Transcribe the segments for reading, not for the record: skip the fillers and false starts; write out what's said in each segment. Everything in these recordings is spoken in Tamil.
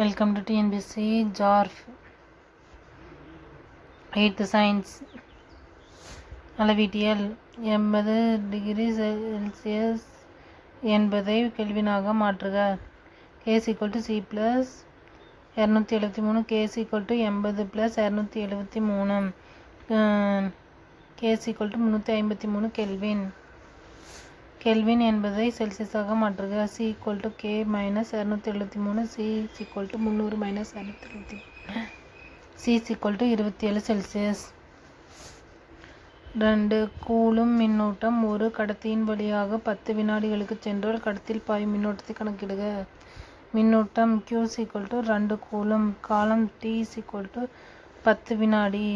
Welcome to TNBC JARF 8th Science அளவீட்டியல் 80 degree Celsius என்பதை கெல்வினாக மாற்றுக. K = C + 273 K = 80 + 273 K = 353 kelvin. Kelvin என்பதை செல்சியஸாக மாற்றுக. C = K - 273 C = 300 - 273 C = 27 Celsius. 2. Coulomb மின்னூட்டம் ஒரு கடத்தியின் வழியாக 10 வினாடிகளுக்கு சென்றால் கடத்தியில் பாயும் மின்னோட்டத்தை கணக்கிடுக. மின்னூட்டம் Q = 2 கூலும். காலம் T = 10 வினாடி.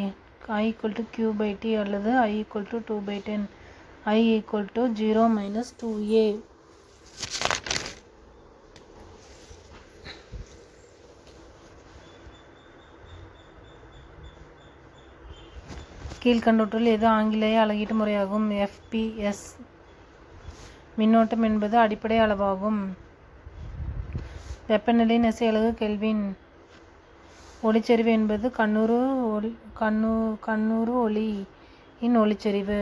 I = Q/T அல்லது I = 2/10. I = 0 - 2a. கீழ்கண்டவற்றுள் எது ஆங்கிலேய அளவீட்டு முறையாகும்? FPS. மின்னோட்டம் என்பது அடிப்படை அளவாகும். வெப்பநிலையின் SI அலகு கெல்வின். ஒளிச்செறிவு என்பது கண்ணுறு ஒளியின் ஒளிச்செறிவு.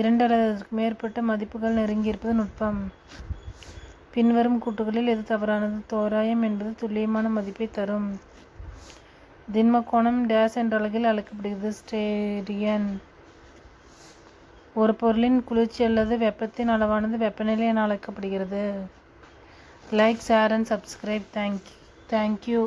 2 அல்லது அதற்கு மேற்பட்ட மதிப்புகள் நெருங்கியிருப்பது நுட்பம். பின்வரும் கூற்றுகளில் எது தவறானது? தோராயம் என்பது துல்லியமான மதிப்பை தரும். திண்ம கோணம் டேஸ் என்ற அலகில் அழைக்கப்படுகிறது. ஸ்டெரியன். ஒரு பொருளின் குளிர்ச்சி அல்லது வெப்பத்தின் அளவானது வெப்பநிலை என அழைக்கப்படுகிறது. Like, share and subscribe. Thank you.